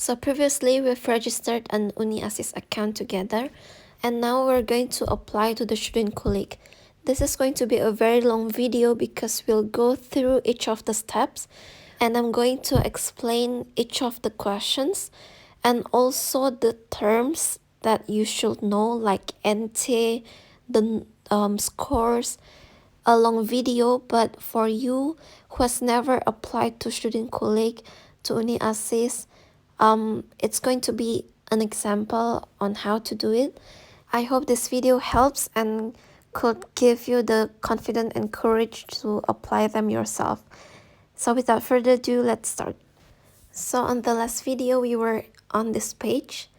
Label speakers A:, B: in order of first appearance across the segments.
A: So previously we've registered an UniAssist account together, and now we're going to apply to the Studienkolleg. This is going to be a very long video because we'll go through each of the steps, and I'm going to explain each of the questions and also the terms that you should know, like NT, the scores, a long video. But for you who has never applied to Studienkolleg, to UniAssist, it's going to be an example on how to do it. I hope this video helps and could give you the confidence and courage to apply them yourself. So without further ado, let's start. So on the last video, we were on this page,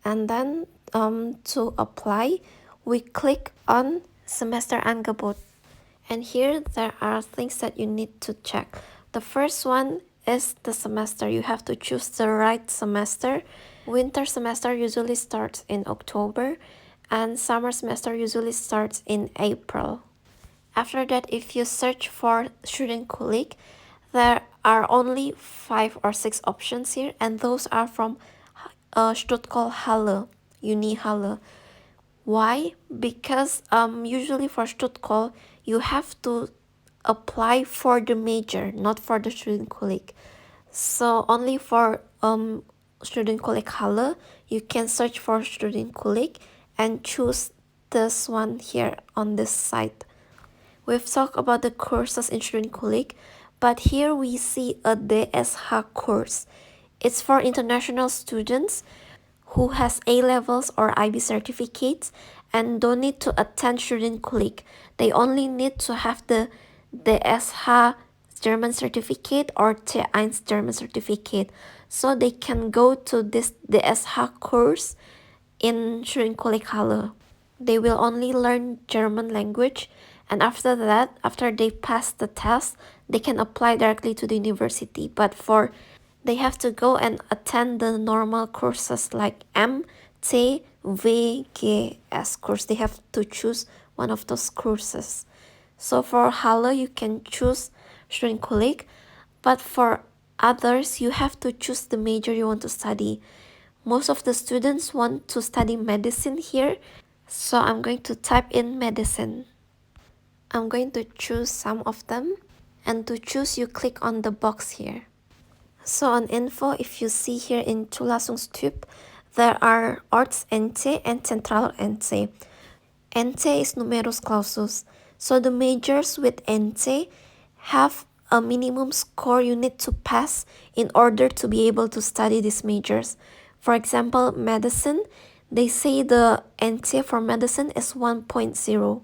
A: and then to apply, we click on semester Angebot. And here there are things that you need to check. The first one is the semester. You have to choose the right semester. Winter semester usually starts in October, and summer semester usually starts in April. After that, if you search for Studienkolleg, there are only 5 or 6 options here, and those are from Stuttgart Halle, Uni Halle. Why? Because usually for Stuttgart, you have to apply for the major, not for the Studienkolleg. So only for Studienkolleg Halle, you can search for Studienkolleg and choose this one here on this site. We've talked about the courses in Studienkolleg, but here we see a DSH course. It's for international students who has A-levels or IB certificates and don't need to attend Studienkolleg. They only need to have the DSH German certificate or T1 German certificate, so they can go to this DSH course in Studienkolleg Halle. They will only learn German language, and after that, after they pass the test, they can apply directly to the university. But they have to go and attend the normal courses like M, T, V, G, S course. They have to choose one of those courses. So for Halle, you can choose Studienkolleg, but for others, you have to choose the major you want to study. Most of the students want to study medicine here, so I'm going to type in medicine. I'm going to choose some of them, and to choose, you click on the box here. So on info, if you see here in Zulassungstyp, there are Orts-NT and Zentral-NT. NT is numerus clausus. So the majors with NT have a minimum score you need to pass in order to be able to study these majors. For example, medicine, they say the NT for medicine is 1.0.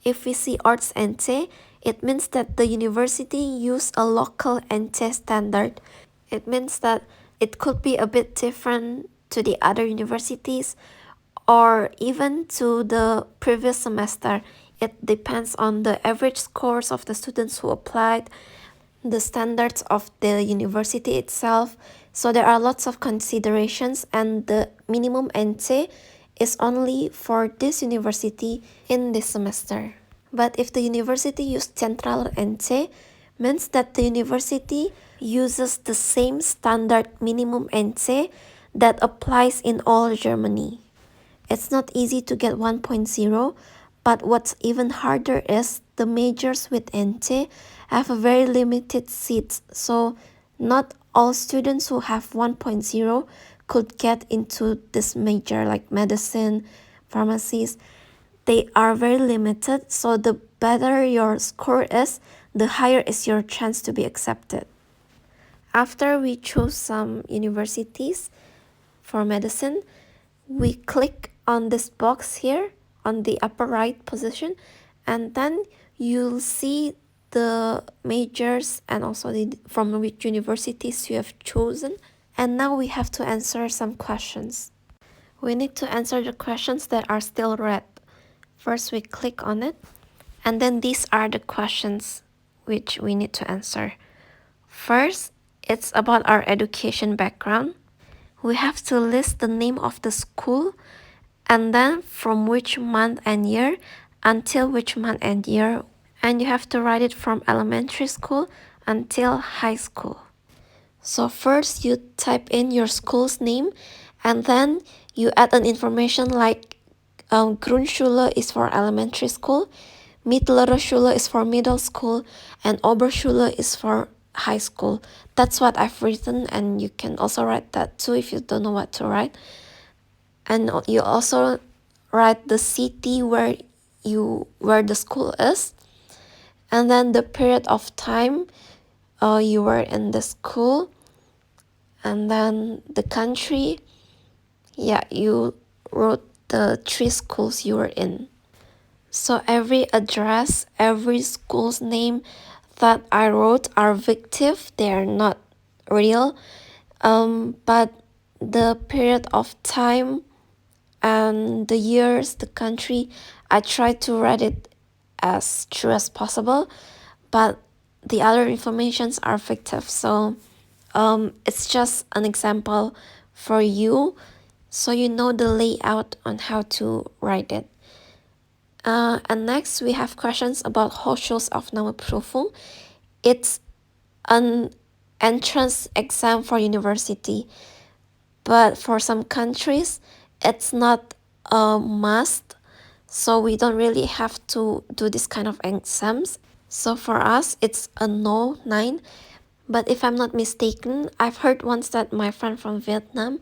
A: If we see Arts-NT, it means that the university use a local NT standard. It means that it could be a bit different to the other universities or even to the previous semester. It depends on the average scores of the students who applied, the standards of the university itself. So there are lots of considerations, and the minimum NT is only for this university in this semester. But if the university uses Central NT, means that the university uses the same standard minimum NT that applies in all Germany. It's not easy to get 1.0, but what's even harder is the majors with NT have a very limited seats, so not all students who have 1.0 could get into this major like medicine, pharmacies. They are very limited, so the better your score is, the higher is your chance to be accepted. After we choose some universities for medicine, we click on this box here on the upper right position, and then you'll see the majors and also from which universities you have chosen. And now we have to answer some questions. We need to answer the questions that are still red. First, we click on it, and then these are the questions which we need to answer. First, it's about our education background. We have to list the name of the school, and then from which month and year until which month and year. And you have to write it from elementary school until high school. So first you type in your school's name, and then you add an information like Grundschule is for elementary school, Mittlere Schule is for middle school, and Oberschule is for high school. That's what I've written, and you can also write that too if you don't know what to write. And you also write the city where the school is, and then the period of time you were in the school, and then the country. Yeah, you wrote the 3 schools you were in. So every address, every school's name that I wrote are fictive. They are not real. But the period of time and the years, the country, I tried to write it as true as possible. But the other informations are fictive. So it's just an example for you, so you know the layout on how to write it. And next we have questions about Hochschulsaufnahmeprüfung. It's an entrance exam for university, but for some countries it's not a must, so we don't really have to do this kind of exams. So for us it's a no 9. But if I'm not mistaken, I've heard once that my friend from Vietnam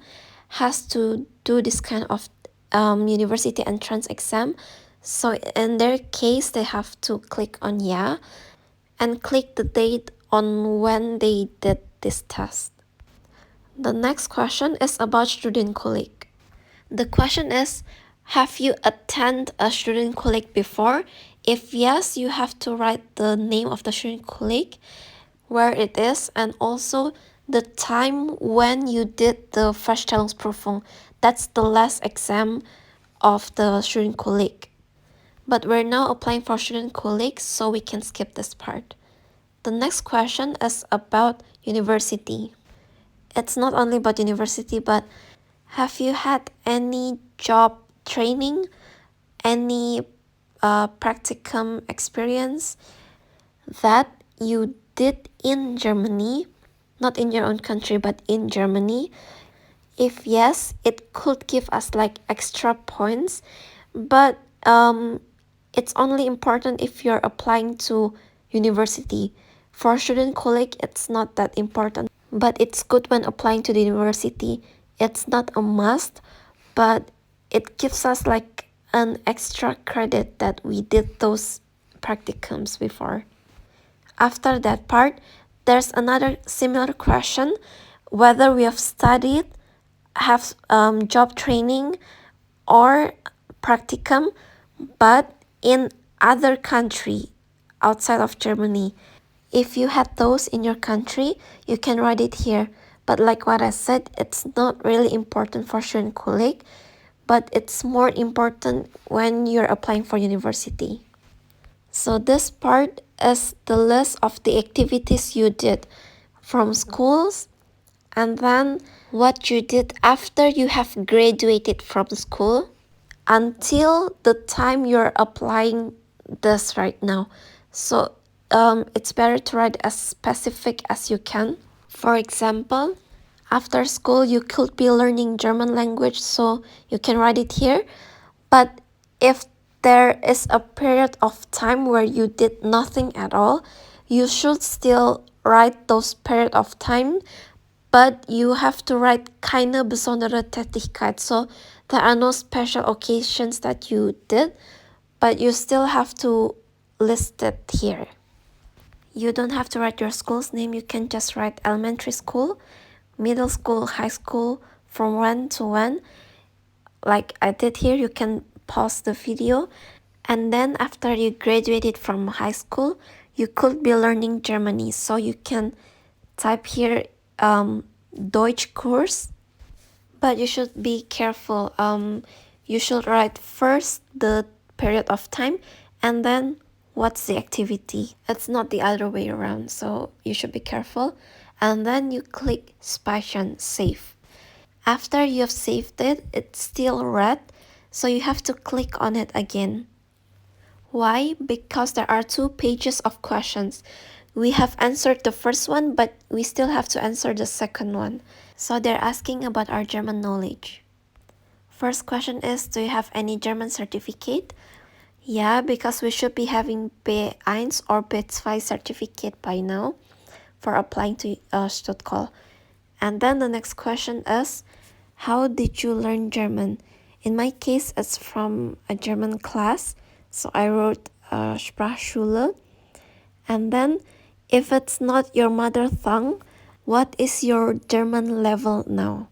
A: has to do this kind of university entrance exam. So in their case, they have to click on yeah and click the date on when they did this test. The next question is about Studienkolleg. The question is, have you attended a Studienkolleg before? If yes, you have to write the name of the Studienkolleg, where it is, and also the time when you did the Feststellungsprüfung. That's the last exam of the Studienkolleg. But we're now applying for Studienkolleg, so we can skip this part. The next question is about university. It's not only about university, but have you had any job training, any practicum experience that you did in Germany, not in your own country, but in Germany? If yes, it could give us like extra points, but it's only important if you're applying to university. For Studienkolleg, it's not that important, but it's good when applying to the university. It's not a must, but it gives us like an extra credit that we did those practicums before. After that part, there's another similar question, whether we have studied, have job training or practicum, but in other country outside of Germany. If you had those in your country, you can write it here. But like what I said, it's not really important for Studienkolleg, but it's more important when you're applying for university. So this part is the list of the activities you did from schools, and then what you did after you have graduated from school until the time you're applying this right now. So it's better to write as specific as you can. For example, after school you could be learning German language, so you can write it here. But if there is a period of time where you did nothing at all, you should still write those period of time, but you have to write keine besondere Tätigkeit. So there are no special occasions that you did, but you still have to list it here. You don't have to write your school's name. You can just write elementary school, middle school, high school, from when to when. Like I did here, you can pause the video. And then after you graduated from high school, you could be learning Germany. So you can type here Deutschkurs, but you should be careful. You should write first the period of time and then what's the activity. It's not the other way around, so you should be careful. And then you click Speichern, save. After you have saved it, it's still red, so you have to click on it again. Why? Because there are 2 pages of questions. We have answered the first one, but we still have to answer the second one. So they're asking about our German knowledge. First question is, do you have any German certificate? Yeah, because we should be having B1 or B2 certificate by now for applying to Studienkolleg. And then the next question is, how did you learn German? In my case, it's from a German class. So I wrote Sprachschule. And then, if it's not your mother tongue, what is your German level now?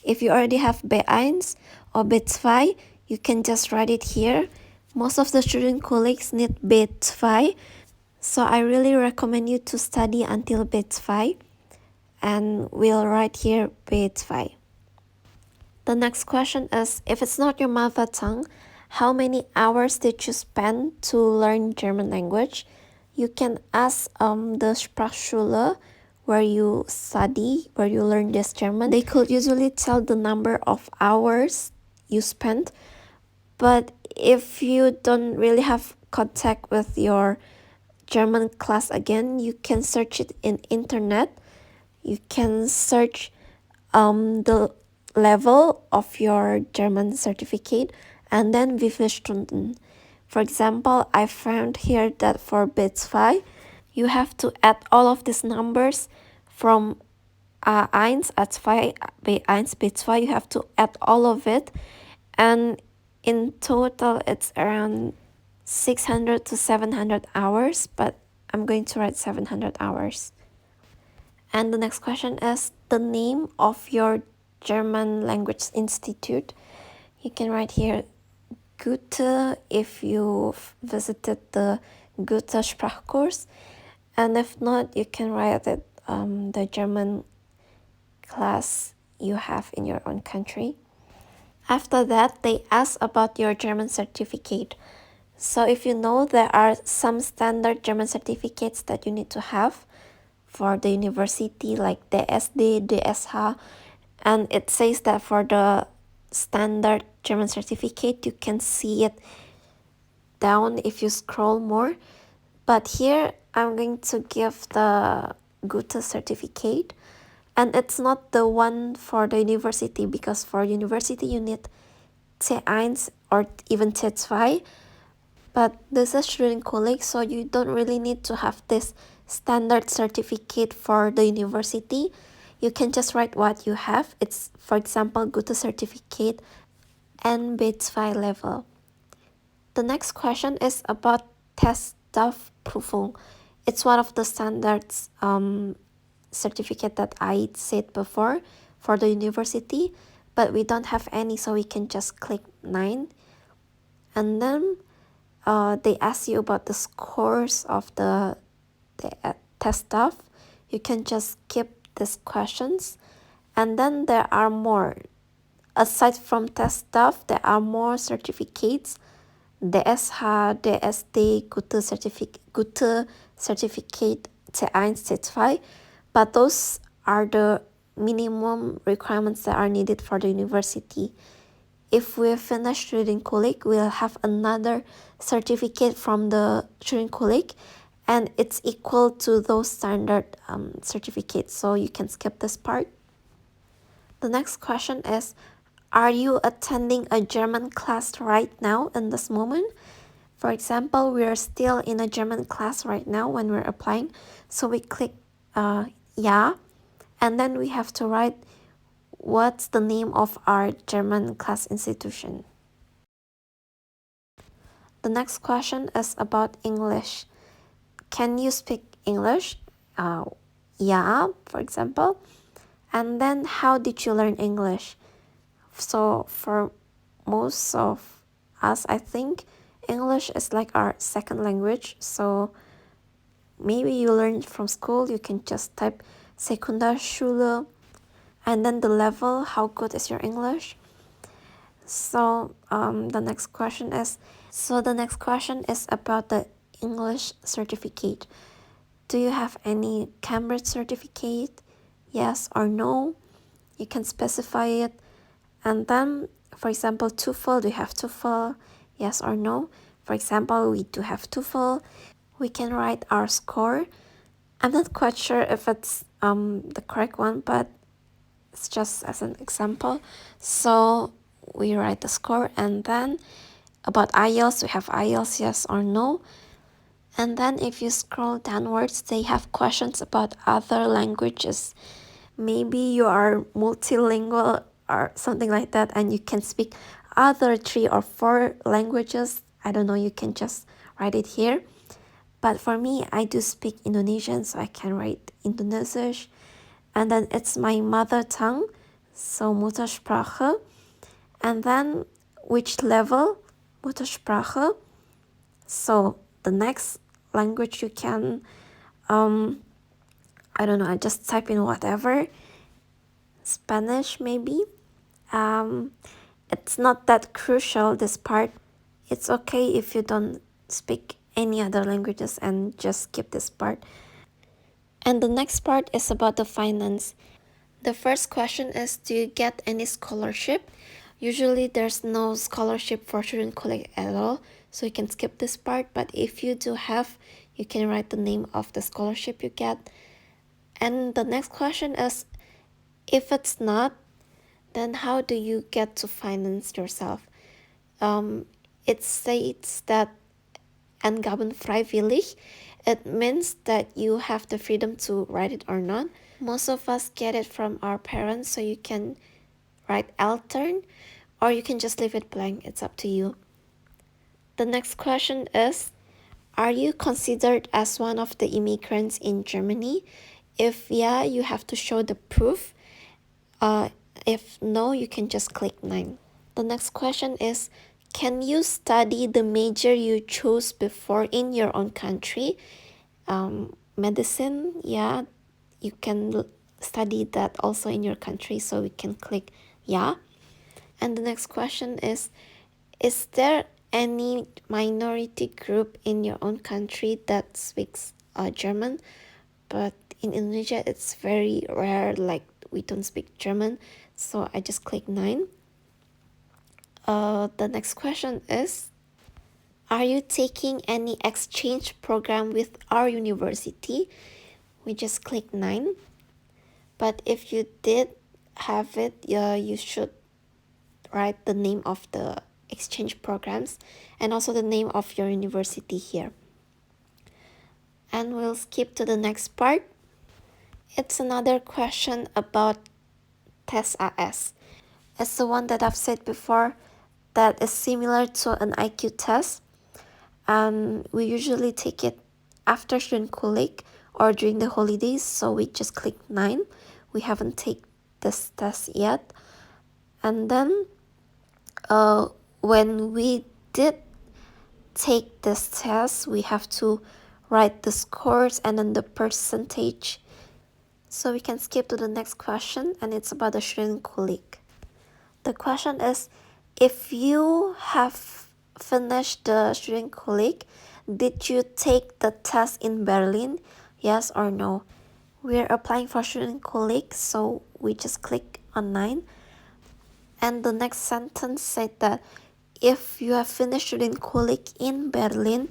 A: If you already have B1 or B2, you can just write it here. Most of the student colleagues need B2, so I really recommend you to study until B2, and we'll write here B2. The next question is, if it's not your mother tongue, how many hours did you spend to learn German language? You can ask the Sprachschule where you study, where you learn this German. They could usually tell the number of hours you spent. But if you don't really have contact with your German class again, you can search it in internet. You can search the level of your German certificate and then wie viele Stunden. For example, I found here that for B2, you have to add all of these numbers from A1, A2, B1, B2, you have to add all of it, and in total it's around 600 to 700 hours, but I'm going to write 700 hours. And the next question is the name of your German language institute. You can write here Goethe if you've visited the Goethe Sprachkurs, and if not, you can write it the German class you have in your own country. After that, they ask about your German certificate. So if you know, there are some standard German certificates that you need to have for the university, like DSD, DSH, and it says that for the standard German certificate, you can see it down if you scroll more. But here, I'm going to give the Goethe certificate, and it's not the one for the university, because for university, you need C1 or even C2, but this is Studienkolleg, so you don't really need to have this standard certificate for the university. You can just write what you have. It's, for example, Goethe certificate and B2 level. The next question is about Teststoffprüfung. It's one of the standards certificate that I said before for the university, but we don't have any, so we can just click 9. And then they ask you about the scores of the test stuff. You can just skip these questions. And then there are more. Aside from test stuff, there are more certificates. DSH, DSD, Goethe certificate C1, C2. But those are the minimum requirements that are needed for the university. If we finish Studienkolleg, we'll have another certificate from the Studienkolleg, and it's equal to those standard certificates, so you can skip this part. The next question is, are you attending a German class right now in this moment? For example, we are still in a German class right now when we're applying, so we click yeah, and then we have to write what's the name of our German class institution. The next question is about English. Can you speak English? Yeah, for example. And then how did you learn English? So for most of us, I think English is like our second language. So maybe you learned from school. You can just type Sekundarschule, and then the level, how good is your English? So the next question is about the English certificate. Do you have any Cambridge certificate? Yes or no? You can specify it. And then, for example, TOEFL, do you have TOEFL? Yes or no? For example, we do have TOEFL. we can write our score. I'm not quite sure if it's the correct one, but it's just as an example. So we write the score, and then about IELTS, we have IELTS yes or no. And then if you scroll downwards, they have questions about other languages. Maybe you are multilingual or something like that, and you can speak other 3 or 4 languages. I don't know, you can just write it here. But for me, I do speak Indonesian, so I can write Indonesisch. And then it's my mother tongue, so Muttersprache. And then which level? Muttersprache. So the next language you can, I don't know, I just type in whatever. Spanish maybe. It's not that crucial, this part. It's okay if you don't speak any other languages and just skip this part. And the next part is about the finance. The first question is, do you get any scholarship? Usually there's no scholarship for Studienkolleg at all, so you can skip this part. But if you do have, you can write the name of the scholarship you get. And the next question is, if it's not, then how do you get to finance yourself? It states that Angaben freiwillig. It means that you have the freedom to write it or not. Most of us get it from our parents, so you can write altern, or you can just leave it blank. It's up to you. The next question is, are you considered as one of the immigrants in Germany? If yeah, you have to show the proof. If no, you can just click 9. The next question is, can you study the major you chose before in your own country? Medicine, yeah, you can study that also in your country, so we can click yeah. And the next question is there any minority group in your own country that speaks German? But in Indonesia, it's very rare, like we don't speak German, so I just click 9. The next question is, are you taking any exchange program with our university? We just click 9. But if you did have it, you should write the name of the exchange programs and also the name of your university here. And we'll skip to the next part. It's another question about Tes AS. It's the one that I've said before that is similar to an IQ test. And we usually take it after Studienkolleg or during the holidays, so we just click 9. We haven't taken this test yet. And then when we did take this test, we have to write the scores and then the percentage. So we can skip to the next question, and it's about the Studienkolleg. The question is, if you have finished the Studienkolleg, did you take the test in Berlin? Yes or no? We're applying for Studienkolleg, so we just click on 9. And the next sentence said that if you have finished Studienkolleg in Berlin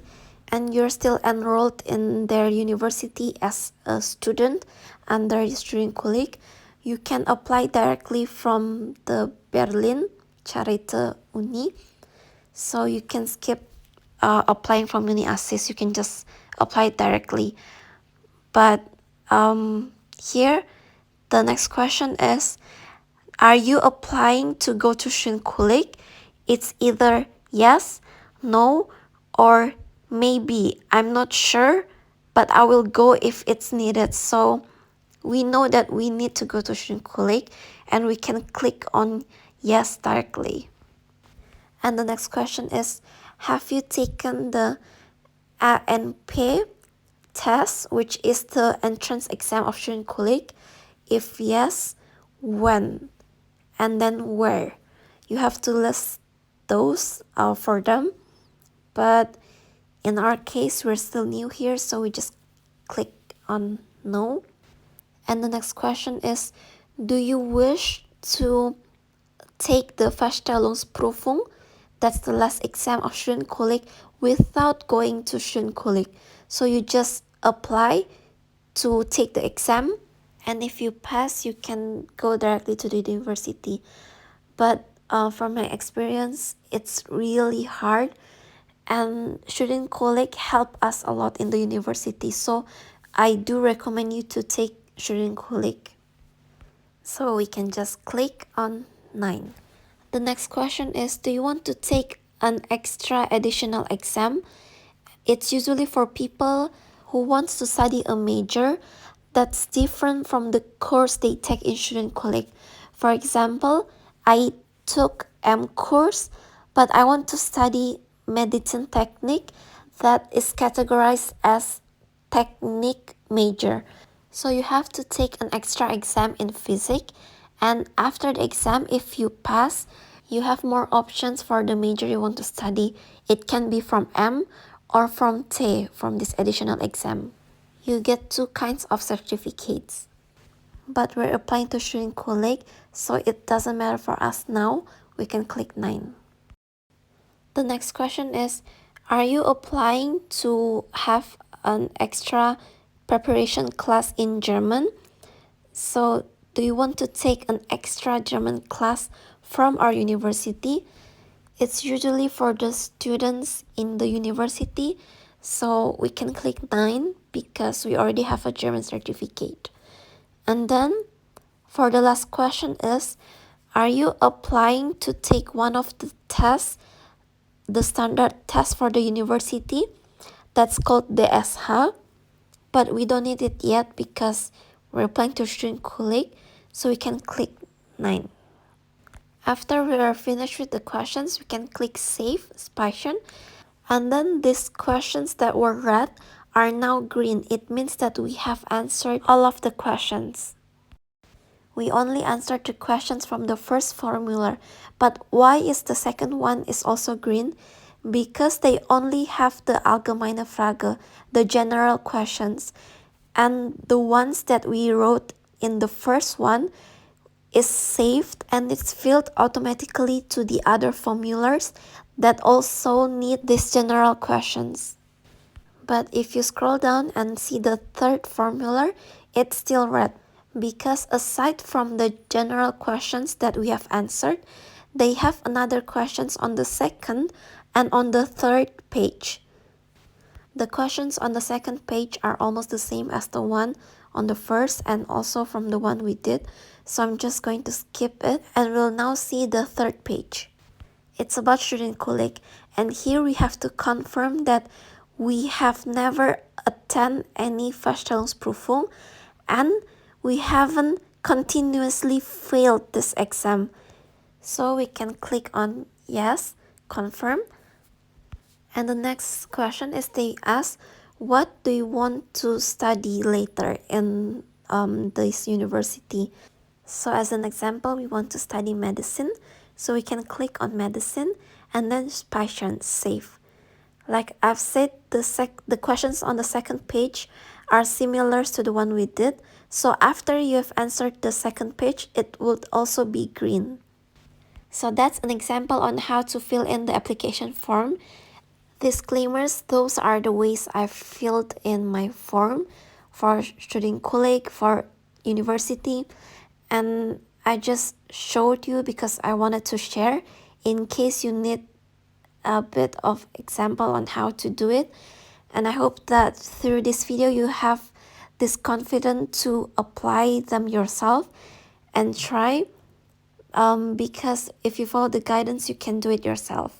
A: and you're still enrolled in their university as a student under Studienkolleg, you can apply directly from the Berlin Charité Uni. So you can skip applying from Uni Assist. You can just apply directly. But here, the next question is, are you applying to go to Studienkolleg? It's either yes, no, or maybe. I'm not sure, but I will go if it's needed. So we know that we need to go to Studienkolleg, and we can click on yes directly. And the next question is, have you taken the ANP test, which is the entrance exam of Studienkolleg? If yes, when? And then where? You have to list those for them. But in our case, we're still new here, so we just click on no. And the next question is, do you wish to take the Feststellungsprüfung? That's the last exam of Studienkolleg without going to Studienkolleg. So you just apply to take the exam, and if you pass, you can go directly to the university. But from my experience, it's really hard, and Studienkolleg help us a lot in the university. So I do recommend you to take Studienkolleg. So we can just click on 9. The next question is, do you want to take an extra additional exam? It's usually for people who wants to study a major that's different from the course they take in Studienkolleg. For example, I took M course, but I want to study medicine technique that is categorized as technique major. So you have to take an extra exam in physics, and after the exam, if you pass, you have more options for the major you want to study. It can be from M or from T, from this additional exam. You get two kinds of certificates. But we're applying to Studienkolleg, so it doesn't matter for us now. We can click 9. The next question is, are you applying to have an extra preparation class in German? So do you want to take an extra German class from our university? It's usually for the students in the university, so we can click 9 because we already have a German certificate. And then for the last question is, are you applying to take one of the tests, the standard test for the university? That's called DSH, but we don't need it yet because we're applying to Studienkolleg, so we can click 9. After we are finished with the questions, we can click Save, Speichern, and then these questions that were red are now green. It means that we have answered all of the questions. We only answered the questions from the first formula, but why is the second one is also green? Because they only have the allgemeine Frage, the general questions, and the ones that we wrote in the first one is saved and it's filled automatically to the other formulas that also need these general questions. But if you scroll down and see the third formula, it's still red because aside from the general questions that we have answered, they have another questions on the second and on the third page. The questions on the second page are almost the same as the one on the first and also from the one we did, so I'm just going to skip it and we'll now see the third page. It's about Studienkolleg, and here we have to confirm that we have never attended any Vorstellungsprüfung and we haven't continuously failed this exam. So we can click on yes, confirm. And the next question is they ask, what do you want to study later in this university? So as an example, we want to study medicine. So we can click on medicine and then Speichern, save. Like I've said, the questions on the second page are similar to the one we did. So after you have answered the second page, it would also be green. So that's an example on how to fill in the application form. Disclaimers, those are the ways I've filled in my form for Studienkolleg, for university, and I just showed you because I wanted to share in case you need a bit of example on how to do it. And I hope that through this video you have this confidence to apply them yourself and try, because if you follow the guidance you can do it yourself.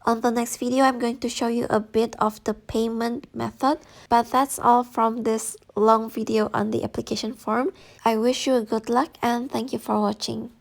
A: On the next video, I'm going to show you a bit of the payment method, but that's all from this long video on the application form. I wish you good luck and thank you for watching.